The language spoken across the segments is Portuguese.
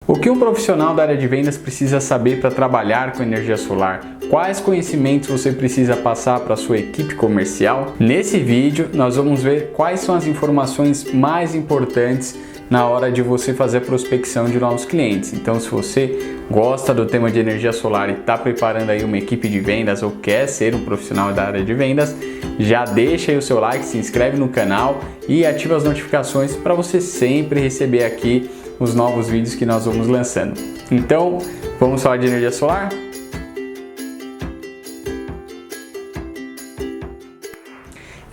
O que um profissional da área de vendas precisa saber para trabalhar com energia solar? Quais conhecimentos você precisa passar para a sua equipe comercial? Nesse vídeo nós vamos ver quais são as informações mais importantes na hora de você fazer a prospecção de novos clientes. Então, se você gosta do tema de energia solar e está preparando aí uma equipe de vendas ou quer ser um profissional da área de vendas, já deixa aí o seu like, se inscreve no canal e ativa as notificações para você sempre receber aqui os novos vídeos que nós vamos lançando. Então, vamos falar de energia solar?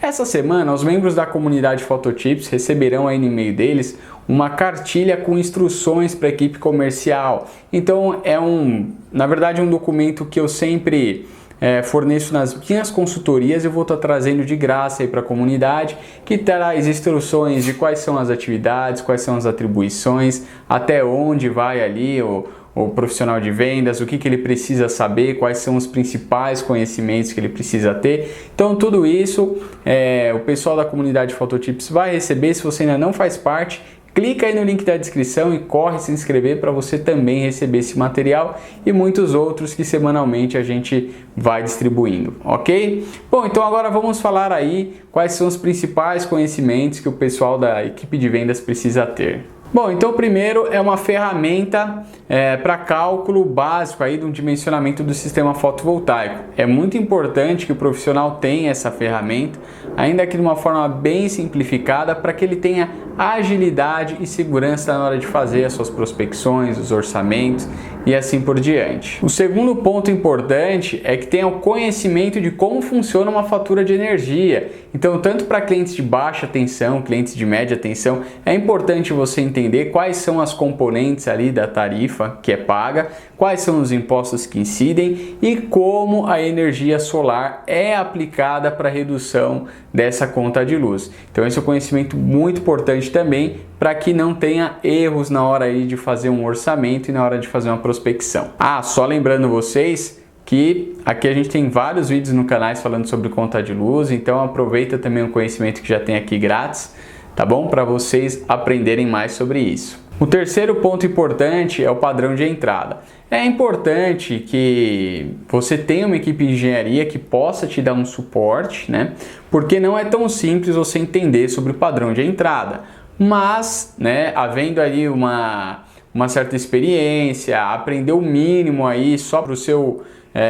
Essa semana, os membros da comunidade Phototips receberão aí no e-mail deles uma cartilha com instruções para a equipe comercial. Então, na verdade, um documento que eu sempre forneço nas minhas consultorias. Eu vou estar trazendo de graça aí para a comunidade, que traz instruções de quais são as atividades, quais são as atribuições, até onde vai ali o profissional de vendas, o que ele precisa saber, quais são os principais conhecimentos que ele precisa ter. Então tudo isso o pessoal da comunidade Phototips vai receber. Se você ainda não faz parte, clica aí no link da descrição e corre se inscrever para você também receber esse material e muitos outros que semanalmente a gente vai distribuindo, ok? Bom, então agora vamos falar aí quais são os principais conhecimentos que o pessoal da equipe de vendas precisa ter. Bom, então o primeiro é uma ferramenta para cálculo básico aí do dimensionamento do sistema fotovoltaico. É muito importante que o profissional tenha essa ferramenta, ainda que de uma forma bem simplificada, para que ele tenha agilidade e segurança na hora de fazer as suas prospecções, os orçamentos e assim por diante. O segundo ponto importante é que tenha o conhecimento de como funciona uma fatura de energia. Então, tanto para clientes de baixa tensão, clientes de média tensão, é importante você entender quais são as componentes ali da tarifa que é paga, quais são os impostos que incidem e como a energia solar é aplicada para a redução dessa conta de luz. Então esse é um conhecimento muito importante também para que não tenha erros na hora aí de fazer um orçamento e na hora de fazer uma prospecção. Só lembrando vocês que aqui a gente tem vários vídeos no canal falando sobre conta de luz, então aproveita também o conhecimento que já tem aqui grátis, tá bom? Para vocês aprenderem mais sobre isso. O terceiro ponto importante é o padrão de entrada. É importante que você tenha uma equipe de engenharia que possa te dar um suporte, né? Porque não é tão simples você entender sobre o padrão de entrada. Mas, né, havendo ali uma certa experiência, aprender o mínimo aí só para o seu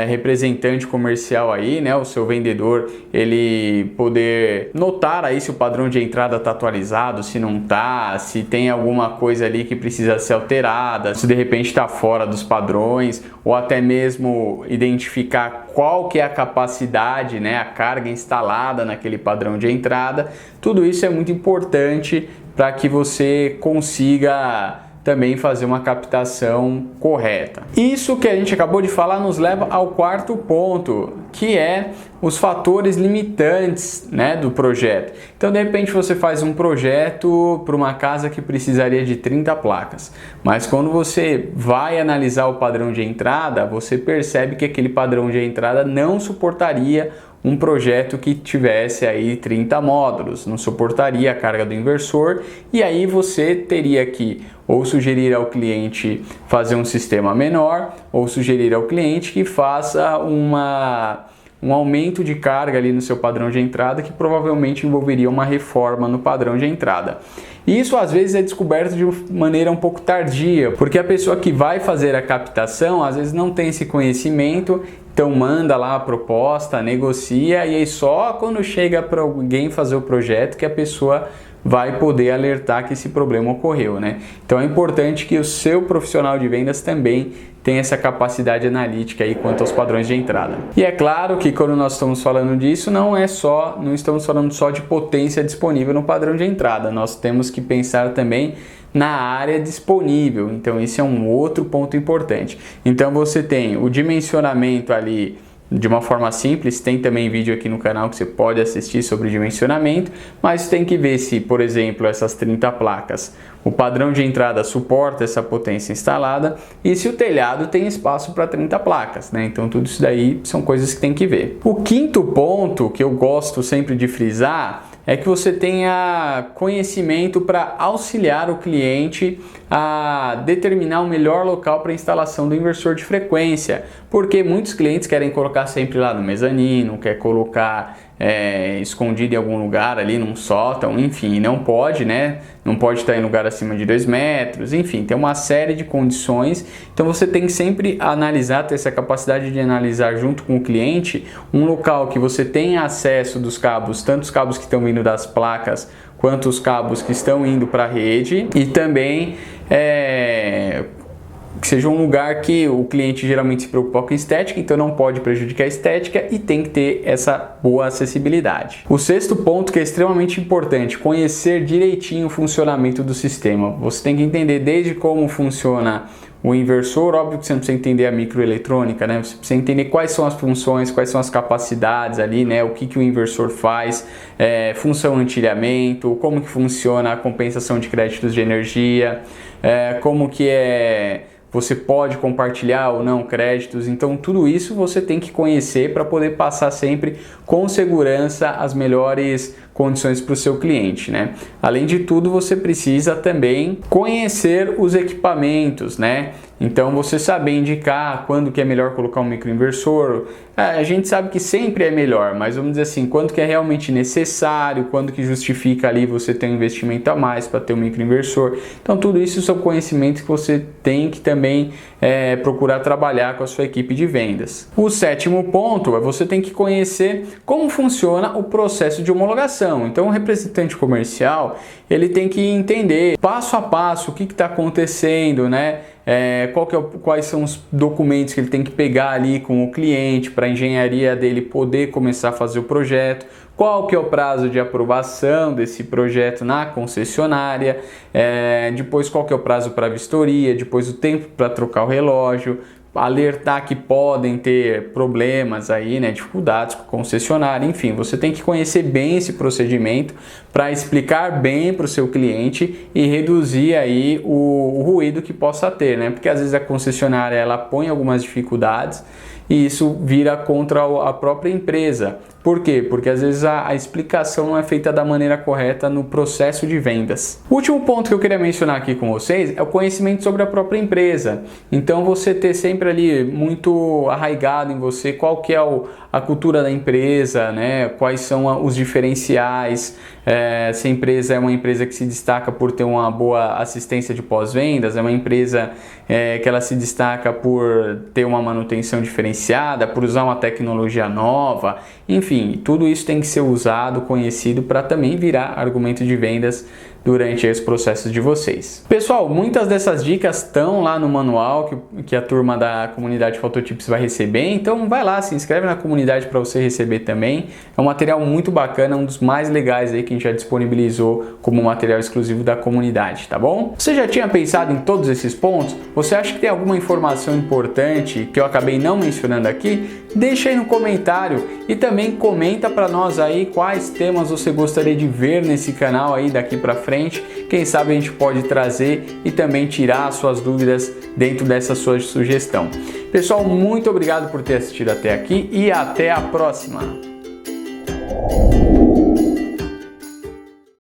representante comercial aí, né, o seu vendedor, ele poder notar aí se o padrão de entrada está atualizado, se não está, se tem alguma coisa ali que precisa ser alterada, se de repente está fora dos padrões, ou até mesmo identificar qual que é a capacidade, né, a carga instalada naquele padrão de entrada. Tudo isso é muito importante para que você consiga também fazer uma captação correta. Isso que a gente acabou de falar nos leva ao quarto ponto, que é os fatores limitantes, né, do projeto. Então, de repente, você faz um projeto para uma casa que precisaria de 30 placas, mas quando você vai analisar o padrão de entrada, você percebe que aquele padrão de entrada não suportaria um projeto que tivesse aí 30 módulos, não suportaria a carga do inversor, e aí você teria que ou sugerir ao cliente fazer um sistema menor, ou sugerir ao cliente que faça um aumento de carga ali no seu padrão de entrada, que provavelmente envolveria uma reforma no padrão de entrada. Isso às vezes é descoberto de maneira um pouco tardia, porque a pessoa que vai fazer a captação às vezes não tem esse conhecimento, então manda lá a proposta, negocia, e aí só quando chega para alguém fazer o projeto que a pessoa vai poder alertar que esse problema ocorreu, né? Então é importante que o seu profissional de vendas também tenha essa capacidade analítica aí quanto aos padrões de entrada. E é claro que quando nós estamos falando disso, não estamos falando só de potência disponível no padrão de entrada, nós temos que pensar também na área disponível. Então esse é um outro ponto importante. Então você tem o dimensionamento ali de uma forma simples, tem também vídeo aqui no canal que você pode assistir sobre dimensionamento, mas tem que ver se, por exemplo, essas 30 placas, o padrão de entrada suporta essa potência instalada e se o telhado tem espaço para 30 placas, né? Então tudo isso daí são coisas que tem que ver. O quinto ponto que eu gosto sempre de frisar é que você tenha conhecimento para auxiliar o cliente a determinar o melhor local para a instalação do inversor de frequência, porque muitos clientes querem colocar sempre lá no mezanino, quer colocar escondido em algum lugar ali num sótão, enfim, não pode, né? Não pode estar em lugar acima de 2 metros, enfim, tem uma série de condições. Então você tem que sempre analisar, ter essa capacidade de analisar junto com o cliente um local que você tenha acesso dos cabos, tanto os cabos que estão vindo das placas quanto os cabos que estão indo para a rede, e também que seja um lugar que o cliente geralmente se preocupa com estética, então não pode prejudicar a estética e tem que ter essa boa acessibilidade. O sexto ponto, que é extremamente importante, conhecer direitinho o funcionamento do sistema. Você tem que entender desde como funciona o inversor, óbvio que você não precisa entender a microeletrônica, né? Você precisa entender quais são as funções, quais são as capacidades ali, né? O que o inversor faz, função antilhamento, como que funciona a compensação de créditos de energia, como que você pode compartilhar ou não créditos. Então tudo isso você tem que conhecer para poder passar sempre com segurança as melhores condições para o seu cliente, né? Além de tudo, você precisa também conhecer os equipamentos, né? Então você saber indicar quando que é melhor colocar um microinversor. A gente sabe que sempre é melhor, mas vamos dizer assim, quando que é realmente necessário, quando que justifica ali você ter um investimento a mais para ter um microinversor. Então tudo isso são conhecimentos que você tem que também procurar trabalhar com a sua equipe de vendas. O sétimo ponto é você tem que conhecer como funciona o processo de homologação. Então o representante comercial, ele tem que entender passo a passo o que está acontecendo, né? Quais são os documentos que ele tem que pegar ali com o cliente para a engenharia dele poder começar a fazer o projeto, qual que é o prazo de aprovação desse projeto na concessionária, depois qual que é o prazo para vistoria, depois o tempo para trocar o relógio, alertar que podem ter problemas aí, né, dificuldades com a concessionária, enfim, você tem que conhecer bem esse procedimento para explicar bem para o seu cliente e reduzir aí o ruído que possa ter, né, porque às vezes a concessionária ela põe algumas dificuldades e isso vira contra a própria empresa. Por quê? Porque às vezes a explicação não é feita da maneira correta no processo de vendas. O último ponto que eu queria mencionar aqui com vocês é o conhecimento sobre a própria empresa. Então você ter sempre ali muito arraigado em você qual que é a cultura da empresa, né? Quais são os diferenciais, se a empresa é uma empresa que se destaca por ter uma boa assistência de pós-vendas, é uma empresa que ela se destaca por ter uma manutenção diferenciada, por usar uma tecnologia nova, enfim, tudo isso tem que ser usado, conhecido para também virar argumento de vendas durante os processos de vocês. Pessoal, muitas dessas dicas estão lá no manual que a turma da comunidade Phototips vai receber, então vai lá, se inscreve na comunidade para você receber também. É um material muito bacana, um dos mais legais aí que a gente já disponibilizou como material exclusivo da comunidade, tá bom? Você já tinha pensado em todos esses pontos? Você acha que tem alguma informação importante que eu acabei não mencionando aqui? Deixa aí no comentário e também comenta para nós aí quais temas você gostaria de ver nesse canal aí daqui para frente. Quem sabe a gente pode trazer e também tirar as suas dúvidas dentro dessa sua sugestão. Pessoal, muito obrigado por ter assistido até aqui e até a próxima!